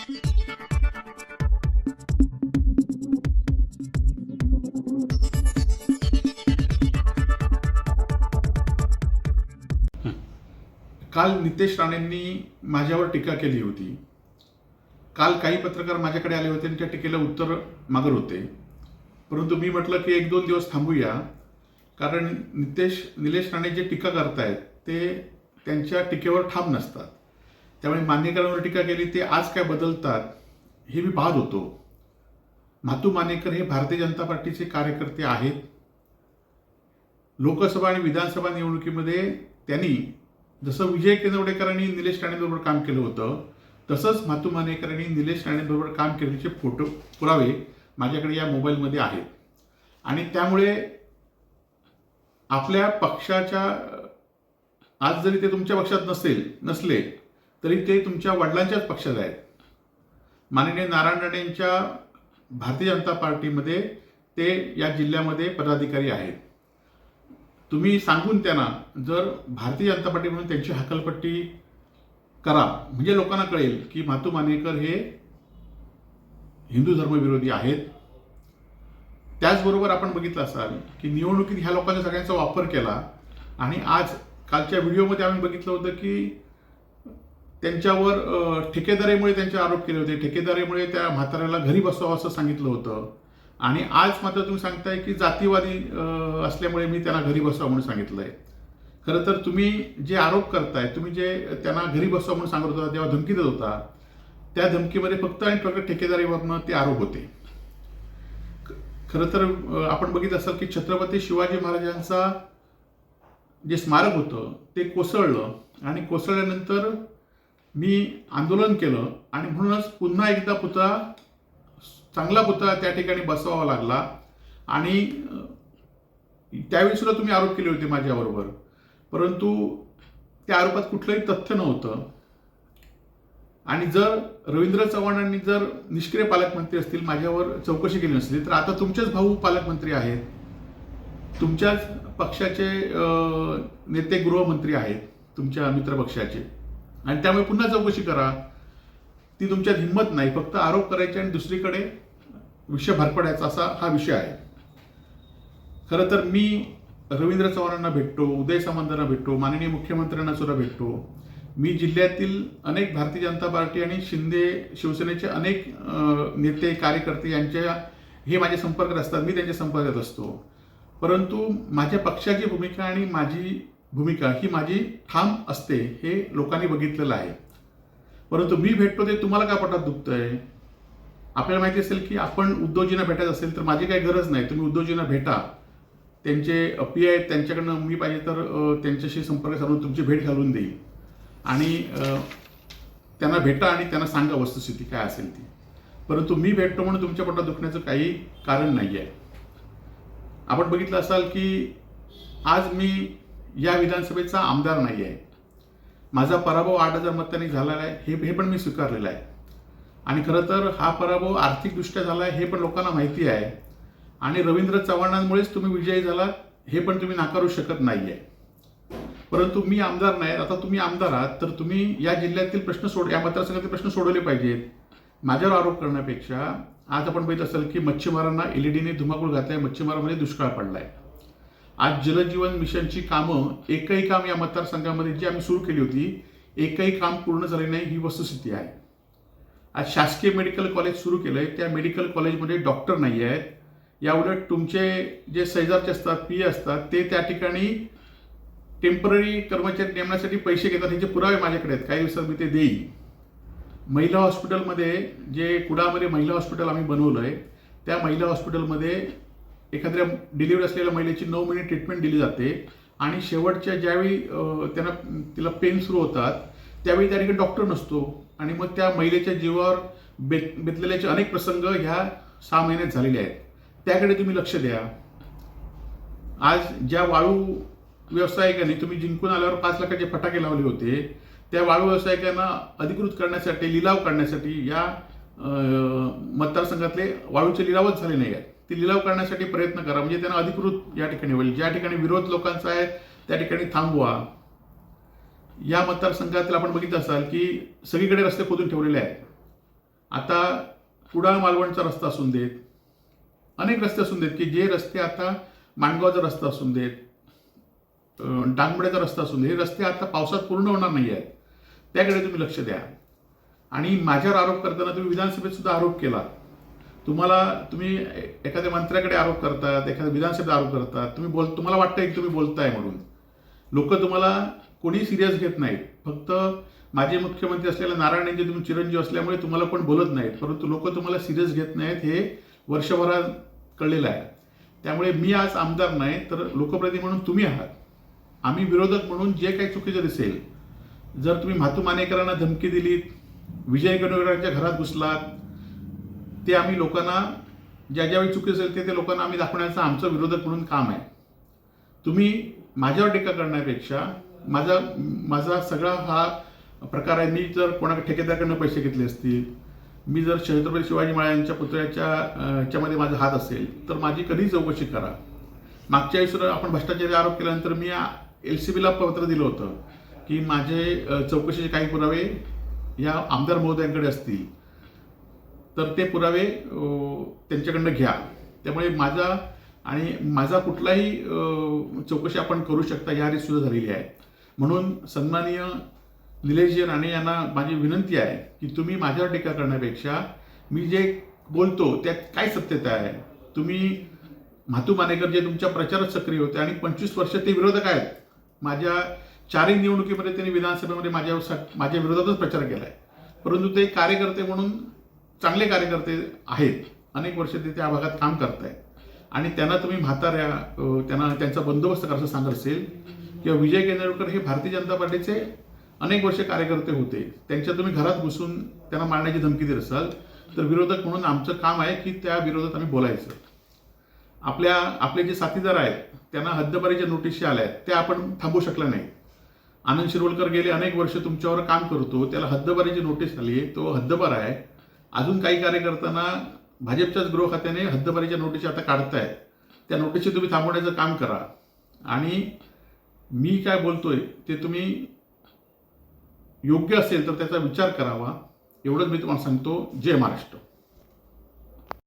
काल नितेश राणेंनी माझ्यावर टीका केली होती. काल काही पत्रकार माझ्याकडे आले होते आणि त्या टीकेला उत्तर मागत होते. परंतु मी म्हटलं की 1-2 दिवस थांबूया, कारण निलेश राणे जे टीका करतायत ते त्यांच्या टीकेवर ठाम नसतात. त्यामुळे मानेकरांवर टीका केली ते आज काय बदलतात हे मी पाहत होतो. म्हातू मानेकर हे भारतीय जनता पार्टीचे कार्यकर्ते आहेत. लोकसभा आणि विधानसभा निवडणुकीमध्ये त्यांनी जसं विजय केंद्रवडेकरांनी निलेश राणेंबरोबर काम केलं होतं, तसंच म्हातू मानेकरांनी निलेश राणेंबरोबर काम केल्याचे फोटो पुरावे माझ्याकडे या मोबाईलमध्ये आहेत. आणि त्यामुळे आपल्या पक्षाच्या, आज जरी ते तुमच्या पक्षात नसले तरी ते तुमच्या वडिलांच्याच पक्षात आहेत. माननीय नारायण राणेंच्या भारतीय जनता पार्टीमध्ये ते या जिल्ह्यामध्ये पदाधिकारी आहेत. तुम्ही सांगून त्यांना जर भारतीय जनता पार्टी म्हणून त्यांची हकालपट्टी करा, म्हणजे लोकांना कळेल की म्हातू मानेकर हे हिंदू धर्मविरोधी आहेत. त्याचबरोबर आपण बघितलं असाल की निवडणुकीत ह्या लोकांच्या सगळ्यांचा वापर केला आणि आज कालच्या व्हिडिओमध्ये आम्ही बघितलं होतं की त्यांच्यावर ठेकेदारीमुळे त्यांचे आरोप केले होते. ठेकेदारीमुळे त्या म्हाताऱ्याला घरी बसवावं असं सांगितलं होतं आणि आज मात्र तुम्ही सांगताय की जातीवादी असल्यामुळे मी त्यांना घरी बसवा म्हणून सांगितलंय. खरं तर तुम्ही जे आरोप करताय, तुम्ही जे त्यांना घरी बसवा म्हणून सांगत होता, जेव्हा धमकी देत होता, त्या धमकीमध्ये फक्त आणि फक्त ठेकेदारीवरनं ते आरोप होते. खरं तर आपण बघितलं असाल की छत्रपती शिवाजी महाराजांचा जे स्मारक होतं ते कोसळलं आणि कोसळल्यानंतर मी आंदोलन केलं आणि म्हणूनच पुन्हा एकदा चांगला पुतळा त्या ठिकाणी बसवावा लागला. आणि त्यावेळी सुद्धा तुम्ही आरोप केले होते माझ्याबरोबर, परंतु त्या आरोपात कुठलंही तथ्य नव्हतं. आणि जर रवींद्र चव्हाणांनी जर निष्क्रिय पालकमंत्री असतील, माझ्यावर चौकशी केली नसली, तर आता तुमचेच भाऊ पालकमंत्री आहेत, तुमच्याच पक्षाचे नेते गृहमंत्री आहेत, तुमच्या मित्रपक्षाचे, आणि त्यामुळे पुन्हा चौकशी करा. ती तुमच्यात हिंमत नाही, फक्त आरोप करायचे आणि दुसरीकडे विषय भरपडायचा असा हा विषय आहे. खरं तर मी रवींद्र चव्हाणांना भेटतो, उदय सामंतांना भेटतो, माननीय मुख्यमंत्र्यांना सुद्धा भेटतो. मी जिल्ह्यातील अनेक भारतीय जनता पार्टी आणि शिवसेनेचे अनेक नेते कार्यकर्ते यांच्या हे माझे संपर्कात असतात, मी त्यांच्या संपर्कात असतो. परंतु माझ्या पक्षाची भूमिका आणि माझी भूमिका ही माझी ठाम असते, हे लोकांनी बघितलेलं आहे. परंतु मी भेटतो ते तुम्हाला काय पोटात दुखतंय? आपल्याला माहिती असेल की आपण उद्धवजींना भेटायचं असेल तर माझी काही गरज नाही, तुम्ही उद्धवजींना भेटा. त्यांचे पी आहेत, त्यांच्याकडनं मी पाहिजे तर त्यांच्याशी संपर्क साधून तुमची भेट घालून देईल आणि त्यांना भेटा आणि त्यांना सांगा वस्तुस्थिती काय असेल ती. परंतु मी भेटतो म्हणून तुमच्या पोटात दुखण्याचं काही कारण नाही आहे. आपण बघितलं असाल की आज मी या विधानसभेचा आमदार नाही आहे. माझा पराभव 8,000 मतांनी झालेला आहे, हे पण मी स्वीकारलेलं आहे. आणि खरं तर हा पराभव आर्थिकदृष्ट्या झाला आहे हे पण लोकांना माहिती आहे. आणि रवींद्र चव्हाणांमुळेच तुम्ही विजयी झालात हे पण तुम्ही नाकारू शकत नाही आहे. परंतु मी आमदार नाही. आता तुम्ही आमदार आहात तर तुम्ही या जिल्ह्यातील प्रश्न या मतदारसंघातील प्रश्न सोडवले पाहिजेत. माझ्यावर आरोप करण्यापेक्षा आज आपण बघितलं असेल की मच्छीमारांना एलईडीने धुमाकूळ घातलाय, मच्छीमारांमध्ये दुष्काळ पडलाय. आज जलजीवन मिशनची कामं एकही काम या मतदारसंघामध्ये जी आम्ही सुरू केली होती, एकही काम पूर्ण झाले नाही, ही वस्तुस्थिती आहे. आज शासकीय मेडिकल कॉलेज सुरू केलंय, त्या मेडिकल कॉलेजमध्ये डॉक्टर नाही आहेत. याउलट तुमचे जे शेजारचे असतात, पीए असतात, ते त्या ठिकाणी टेम्पररी कर्मचारी नेमण्यासाठी पैसे घेतात. ह्याचे पुरावे माझ्याकडे आहेत, काही दिवसात मी ते देईन. महिला हॉस्पिटलमध्ये जे कुडामध्ये महिला हॉस्पिटल आम्ही बनवलंय, त्या महिला हॉस्पिटलमध्ये एखाद्या डिलिव्हरी असलेल्या महिलेची 9 महिने ट्रीटमेंट दिली जाते आणि शेवटच्या ज्यावेळी तिला पेन सुरू होतात त्यावेळी त्या ठिकाणी डॉक्टर नसतो आणि मग त्या महिलेच्या जीवावर बेतलेल्याचे अनेक प्रसंग ह्या 6 महिन्यात झालेले आहेत. त्याकडे तुम्ही लक्ष द्या. आज ज्या वाळू व्यावसायिकांनी तुम्ही जिंकून आल्यावर 5 लाखाचे फटाके लावले होते, त्या वाळू व्यावसायिकांना अधिकृत करण्यासाठी, लिलाव करण्यासाठी या मतदारसंघातले वाळूचे लिलावच झाले नाही आहेत. ते लिलाव करण्यासाठी प्रयत्न करा, म्हणजे त्यांना अधिकृत या ठिकाणी होईल. ज्या ठिकाणी विरोध लोकांचा आहे त्या ठिकाणी थांबवा. या मतदारसंघातील आपण बघितलं असाल की सगळीकडे रस्ते खोदून ठेवलेले आहेत. आता कुडाळ मालवणचा रस्ता असून देत, अनेक रस्ते असून देत की जे रस्ते आता माणगावचा रस्ता असून देत, डांगमड्याचा रस्ता असून देत, हे रस्ते आता पावसात पूर्ण होणार नाही आहेत. त्याकडे तुम्ही लक्ष द्या. आणि माझ्यावर आरोप करताना तुम्ही विधानसभेत सुद्धा आरोप केला. तुम्ही एखाद्या मंत्र्याकडे आरोप करतात, एखाद्या विधानसभेत आरोप करतात, तुम्हाला वाटतंय की तुम्ही बोलताय म्हणून. लोक तुम्हाला कोणी सिरियस घेत नाहीत. फक्त माजी मुख्यमंत्री असलेल्या नारायणचे तुम्ही चिरंजीव असल्यामुळे तुम्हाला कोण बोलत नाहीत, परंतु लोक तुम्हाला सिरियस घेत नाहीत हे वर्षभरात कळलेलं आहे. त्यामुळे मी आज आमदार नाही तर लोकप्रतिनिधी म्हणून तुम्ही आहात. आम्ही विरोधक म्हणून जे काही चुकीचं दिसेल, जर तुम्ही म्हातू मानेकरांना धमकी दिलीत, विजय गणवेकरांच्या घरात घुसलात, ते आम्ही लोकांना ज्यावेळी चुकी असेल ते लोकांना आम्ही दाखवण्याचं आमचं विरोधक म्हणून काम आहे. तुम्ही माझ्यावर टीका करण्यापेक्षा माझा सगळा हा प्रकार आहे. मी जर कोणाकडे ठेकेदाराकडनं पैसे घेतले असतील, मी जर छत्रपती शिवाजी महाराजांच्या पुतळ्याच्या ह्याच्यामध्ये माझा हात असेल तर माझी कधी चौकशी करा. मागच्या वेळेस आपण भ्रष्टाचारी आरोप केल्यानंतर मी LCBला पत्र दिलं होतं की माझे चौकशीचे काही पुरावे या आमदार महोदयांकडे असतील तर ते पुरावे त्यांच्याकडनं घ्या. त्यामुळे माझा कुठलाही चौकशी आपण करू शकता याआधी सुद्धा झालेली आहे. म्हणून सन्माननीय निलेशजी राणे यांना माझी विनंती आहे की तुम्ही माझ्यावर टीका करण्यापेक्षा मी जे बोलतो त्यात काय सत्यता आहे. तुम्ही म्हातू मानेकर जे तुमच्या प्रचारात सक्रिय होते आणि 25 वर्ष ते विरोधक आहेत. माझ्या 4 निवडणुकीमध्ये त्यांनी विधानसभेमध्ये माझ्या विरोधातच प्रचार केला आहे. परंतु ते कार्यकर्ते म्हणून चांगले कार्यकर्ते आहेत. अनेक वर्ष ते त्या भागात काम करत आहेत आणि त्यांना तुम्ही त्यांचा बंदोबस्त करायचं सांगत असेल किंवा विजय केंद्रेकर हे भारतीय जनता पार्टीचे अनेक वर्ष कार्यकर्ते होते, त्यांच्या तुम्ही घरात घुसून त्यांना मारण्याची धमकी देत असाल तर विरोधक म्हणून आमचं काम आहे की त्या विरोधात आम्ही बोलायचं. आपले जे साथीदार आहेत त्यांना हद्दपारीच्या नोटीशी आल्या आहेत, त्या आपण थांबवू शकल्या नाही. आनंद शिरोडकर गेले अनेक वर्ष तुमच्यावर काम करतो, त्याला हद्दपारीची नोटीस आली, तो हद्दपार आहे. अजून काही कार्यकर्त्यांना भाजपच्याच गृह खात्याने हद्दपारीच्या नोटीस आता काढतायत. त्या नोटीसी तुम्ही थांबवण्याचं काम करा. आणि मी काय बोलतोय ते तुम्ही योग्य असेल तर त्याचा विचार करावा. एवढंच मी तुम्हाला सांगतो. जय महाराष्ट्र.